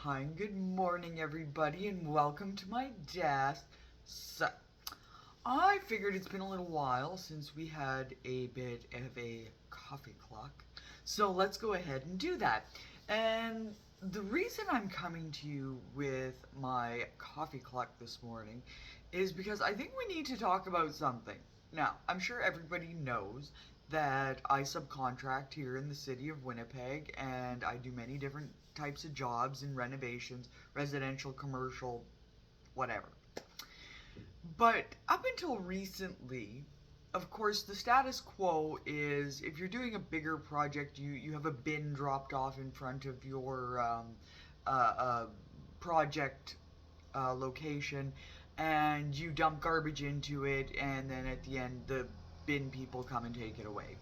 Hi, and good morning, everybody, and welcome to my desk. So, I figured it's been a little while since we had a bit of a coffee clock, so let's go ahead and do that. And the reason I'm coming to you with my coffee clock this morning is because I think we need to talk about something. Now, I'm sure everybody knows that I subcontract here in the city of Winnipeg and I do many different types of jobs and renovations, residential, commercial, whatever. But up until recently, of course, the status quo is if you're doing a bigger project, you have a bin dropped off in front of your uh, uh, project location and you dump garbage into it, and then at the end, the bin people come and take it away.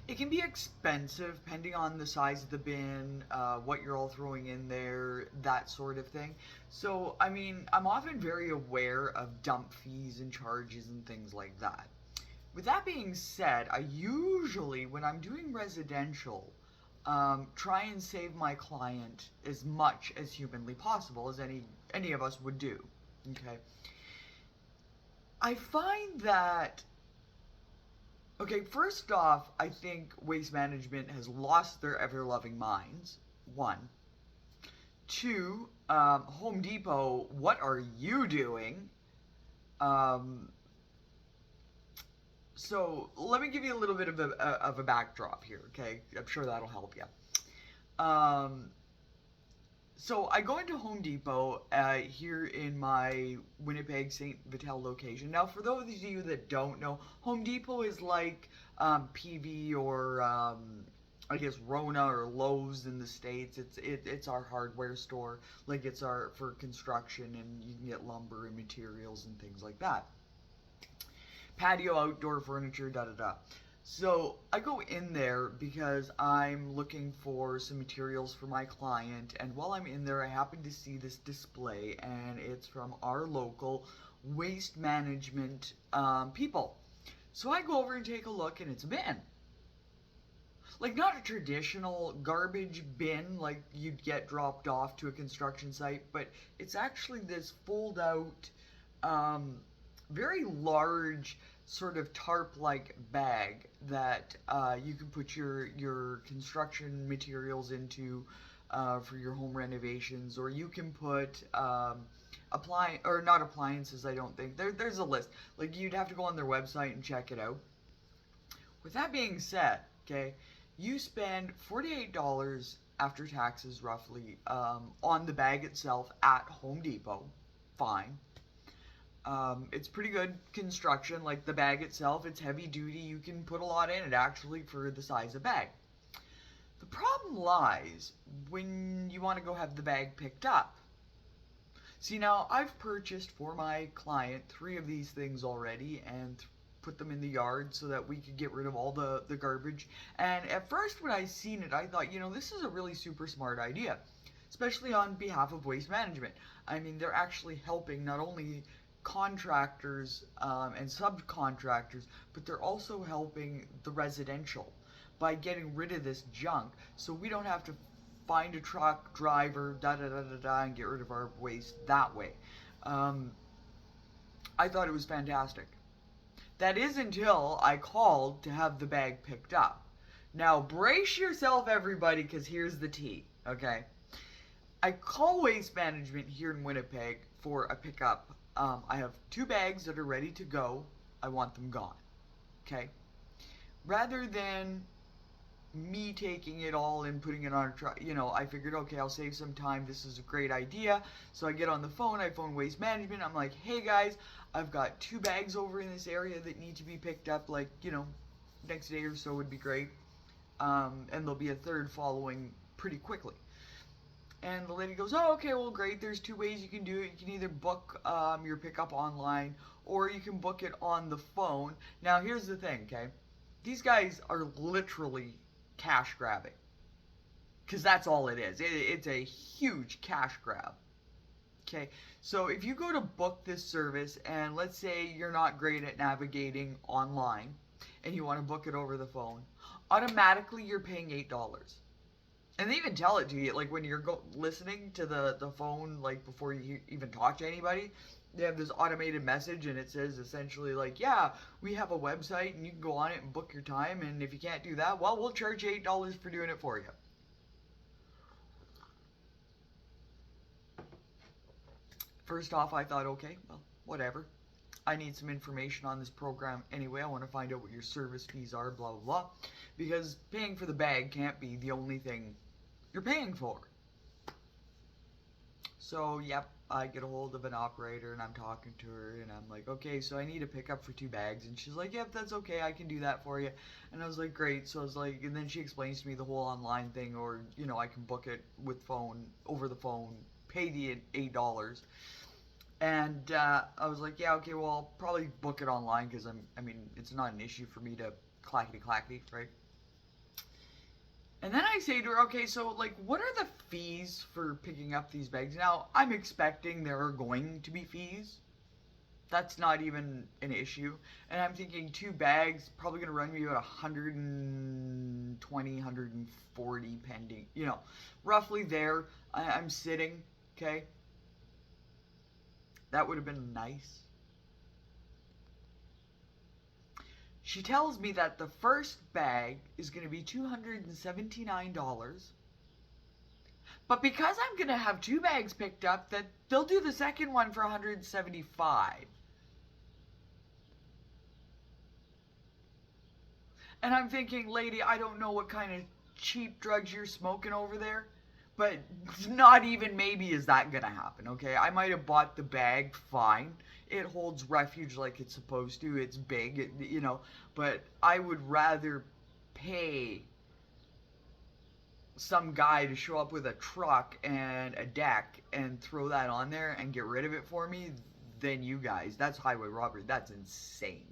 It can be expensive depending on the size of the bin, what you're all throwing in there, that sort of thing. So, I mean, I'm often very aware of dump fees and charges and things like that. With that being said, I usually, when I'm doing residential, try and save my client as much as humanly possible as any of us would do. Okay, I find that okay, first off, I think Waste Management has lost their ever loving minds. One. Two, Home Depot, what are you doing? Um, so let me give you a little bit of a backdrop here, okay? I'm sure that'll help you. So I go into Home Depot here in my Winnipeg St. Vital location. Now, for those of you that don't know, Home Depot is like PV or I guess Rona or Lowe's in the States. It's our hardware store. Like it's our for construction, and you can get lumber and materials and things like that. Patio, outdoor furniture, da da da. So I go in there because I'm looking for some materials for my client, and while I'm in there, I happen to see this display, and it's from our local waste management people. So I go over and take a look, and it's a bin. Like, not a traditional garbage bin like you'd get dropped off to a construction site, but it's actually this fold out um, very large sort of tarp like bag that you can put your construction materials into for your home renovations, or you can put or not appliances. I don't think there's a list. Like, you'd have to go on their website and check it out. With that being said, okay, you spend $48 after taxes roughly on the bag itself at Home Depot. Fine. It's pretty good construction. Like, the bag itself, it's heavy duty. You can put a lot in it actually for the size of bag. The problem lies when you want to go have the bag picked up. See, now I've purchased for my client 3 of these things already and put them in the yard so that we could get rid of all the garbage. And at first, when I seen it, I thought, this is a really super smart idea, especially on behalf of Waste Management. I mean, they're actually helping not only contractors and subcontractors, but they're also helping the residential by getting rid of this junk so we don't have to find a truck driver, da da da da da, and get rid of our waste that way. Um, I thought it was fantastic. That is until I called to have the bag picked up. Now, brace yourself, everybody, because here's the tea, okay? I call Waste Management here in Winnipeg for a pickup. I have 2 bags that are ready to go. I want them gone, okay? Rather than me taking it all and putting it on a truck, I figured, okay, I'll save some time. This is a great idea. So I get on the phone, I phone Waste Management. I'm like, hey guys, I've got 2 bags over in this area that need to be picked up, like, next day or so would be great. And there'll be a third following pretty quickly. And the lady goes, oh, okay, well, great. There's 2 ways you can do it. You can either book your pickup online, or you can book it on the phone. Now, here's the thing, okay? These guys are literally cash grabbing, because that's all it is. It's a huge cash grab. Okay, so if you go to book this service, and let's say you're not great at navigating online and you want to book it over the phone, automatically you're paying $8. And they even tell it to you, like when you're listening to the phone, like before you even talk to anybody, they have this automated message, and it says essentially like, yeah, we have a website, and you can go on it and book your time, and if you can't do that, well, we'll charge you $8 for doing it for you. First off, I thought, okay, well, whatever. I need some information on this program anyway. I want to find out what your service fees are, blah, blah, blah. Because paying for the bag can't be the only thing you're paying for. So, yep, I get a hold of an operator and I'm talking to her and I'm like, okay, so I need a pickup for 2 bags. And she's like, yep, that's okay. I can do that for you. And I was like, great. So I was like, and then she explains to me the whole online thing, or, I can book it with over the phone, pay the $8. And I was like, yeah, okay, well, I'll probably book it online because it's not an issue for me to clackety clackety, right? And then I say to her, okay, so like, what are the fees for picking up these bags? Now, I'm expecting there are going to be fees. That's not even an issue. And I'm thinking 2 bags probably going to run me about 120, 140 pending, roughly there. I'm sitting, okay? That would have been nice. She tells me that the first bag is going to be $279. But because I'm going to have 2 bags picked up, that they'll do the second one for $175. And I'm thinking, lady, I don't know what kind of cheap drugs you're smoking over there, but not even maybe is that going to happen, okay? I might have bought the bag, fine. It holds refuge like it's supposed to. It's big, but I would rather pay some guy to show up with a truck and a deck and throw that on there and get rid of it for me than you guys. That's highway robbery. That's insane.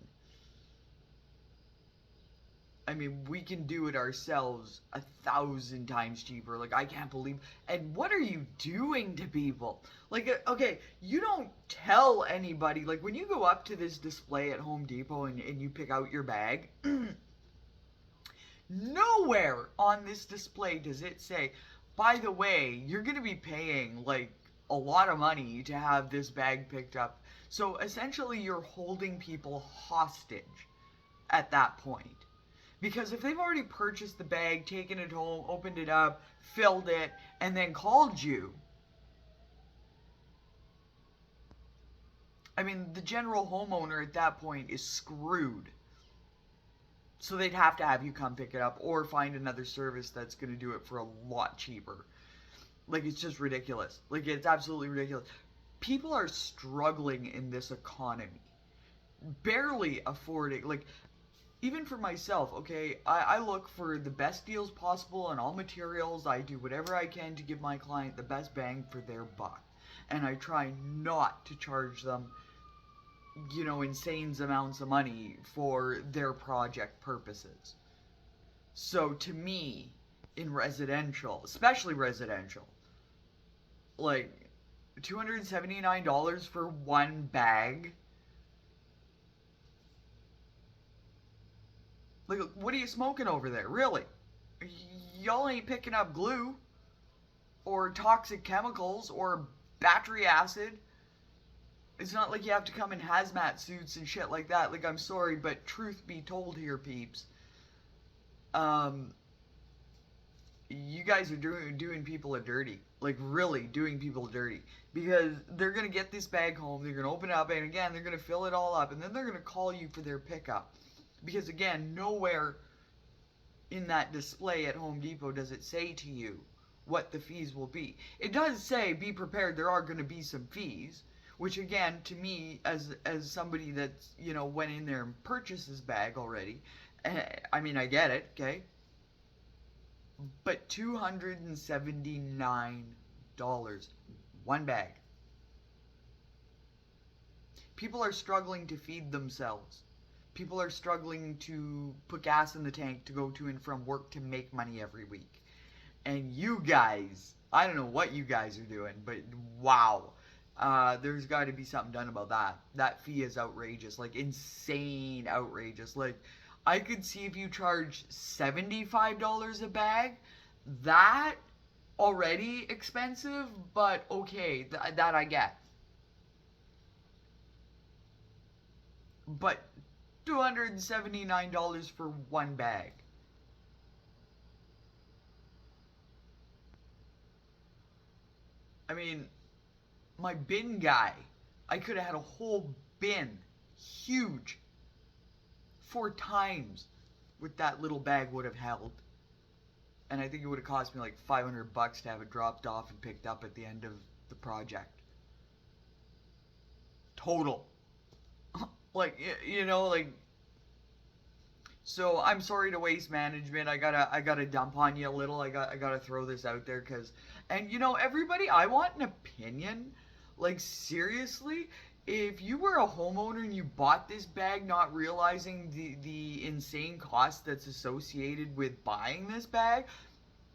I mean, we can do it ourselves 1,000 times cheaper. Like, I can't believe. And what are you doing to people? Like, okay, you don't tell anybody. Like, when you go up to this display at Home Depot and you pick out your bag, nowhere on this display does it say, by the way, you're going to be paying, like, a lot of money to have this bag picked up. So, essentially, you're holding people hostage at that point. Because if they've already purchased the bag, taken it home, opened it up, filled it, and then called you, the general homeowner at that point is screwed. So they'd have to have you come pick it up or find another service that's going to do it for a lot cheaper. Like, it's just ridiculous. Like, it's absolutely ridiculous. People are struggling in this economy. Barely affording, like, even for myself, okay, I look for the best deals possible on all materials. I do whatever I can to give my client the best bang for their buck. And I try not to charge them, insane amounts of money for their project purposes. So to me, in residential, especially residential, like $279 for 1 bag. Like, what are you smoking over there? Really? Y'all ain't picking up glue or toxic chemicals or battery acid. It's not like you have to come in hazmat suits and shit like that. Like, I'm sorry, but truth be told here, peeps. You guys are doing people a dirty. Like, really doing people dirty. Because they're going to get this bag home, they're going to open it up, and again, they're going to fill it all up, and then they're going to call you for their pickup. Because again, nowhere in that display at Home Depot does it say to you what the fees will be. It does say, be prepared, there are going to be some fees. Which again, to me, as somebody that's, went in there and purchased this bag already, I get it, okay? But $279, 1 bag. People are struggling to feed themselves. People are struggling to put gas in the tank to go to and from work to make money every week. And you guys, I don't know what you guys are doing, but wow. There's got to be something done about that. That fee is outrageous, like insane outrageous. Like, I could see if you charge $75 a bag, that already expensive, but okay, that I get. But $279 for one bag. I mean, my bin guy, I could have had a whole bin, huge, 4 times what that little bag would have held. And I think it would have cost me like $500 to have it dropped off and picked up at the end of the project. Total. Like, like, so I'm sorry to Waste Management. I gotta dump on you a little. I gotta throw this out there because, and everybody, I want an opinion. Like, seriously, if you were a homeowner and you bought this bag not realizing the insane cost that's associated with buying this bag,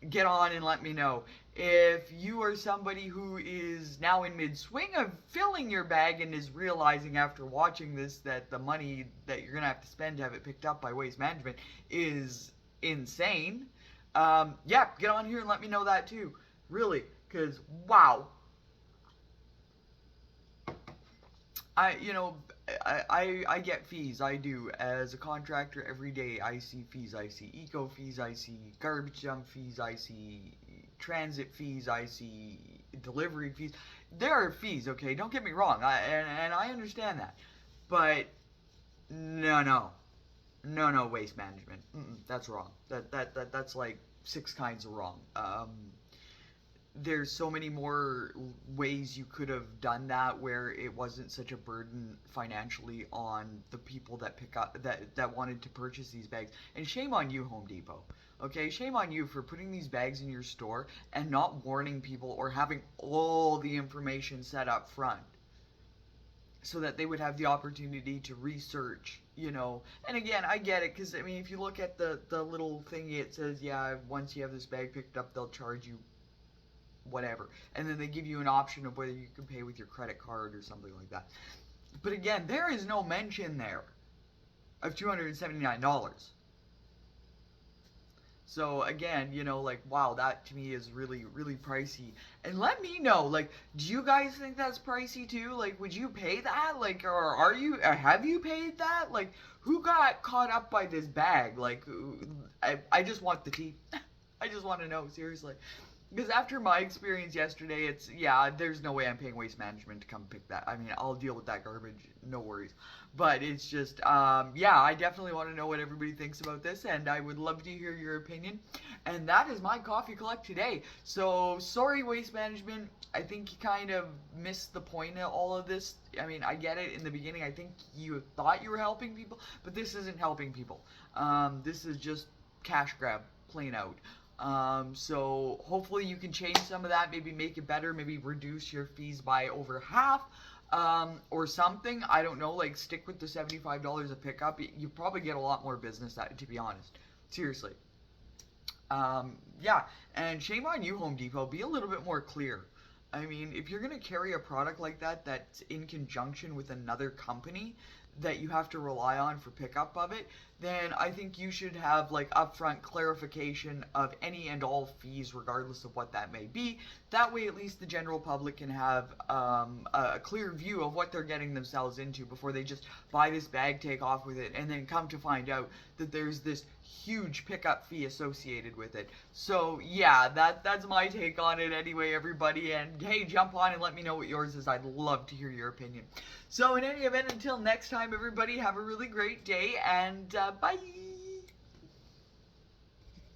get on and let me know. If you are somebody who is now in mid-swing of filling your bag and is realizing after watching this that the money that you're going to have to spend to have it picked up by Waste Management is insane, yeah, get on here and let me know that too. Really, because wow. I, you know, I get fees. I do. As a contractor, every day I see fees. I see eco fees. I see garbage dump fees. I see transit fees. I see delivery fees. There are fees, okay? Don't get me wrong. And I understand that. But no, no. No, no, Waste Management. That's wrong. That's like 6 kinds of wrong. There's so many more ways you could have done that where it wasn't such a burden financially on the people that pick up that wanted to purchase these bags. And shame on you, Home Depot. Okay, shame on you for putting these bags in your store and not warning people or having all the information set up front so that they would have the opportunity to research, And again, I get it because I mean, if you look at the little thingy, it says, yeah, once you have this bag picked up, they'll charge you whatever, and then they give you an option of whether you can pay with your credit card or something like that. But again, there is no mention there of $279. So again, like, wow, that to me is really, really pricey. And let me know, like, do you guys think that's pricey too? Like, would you pay that? Like, or have you paid that? Like, who got caught up by this bag? Like, I just want the tea. I just want to know, seriously. Because after my experience yesterday, there's no way I'm paying Waste Management to come pick that. I mean, I'll deal with that garbage, no worries. But it's just, I definitely want to know what everybody thinks about this, and I would love to hear your opinion. And that is my Coffee Collect today. So, sorry, Waste Management. I think you kind of missed the point of all of this. I mean, I get it in the beginning. I think you thought you were helping people, but this isn't helping people. This is just cash grab, plain out. So hopefully you can change some of that, maybe make it better, maybe reduce your fees by over half, or something. I don't know, like stick with the $75 a pickup. You probably get a lot more business that, to be honest. Seriously. Yeah, and shame on you, Home Depot. Be a little bit more clear. I mean, if you're going to carry a product like that that's in conjunction with another company that you have to rely on for pickup of it, then I think you should have like upfront clarification of any and all fees regardless of what that may be. That way at least the general public can have a clear view of what they're getting themselves into before they just buy this bag, take off with it, and then come to find out that there's this huge pickup fee associated with it. So yeah, that's my take on it anyway, everybody. And hey, jump on and let me know what yours is. I'd love to hear your opinion. So in any event, until next time, everybody, have a really great day, and bye.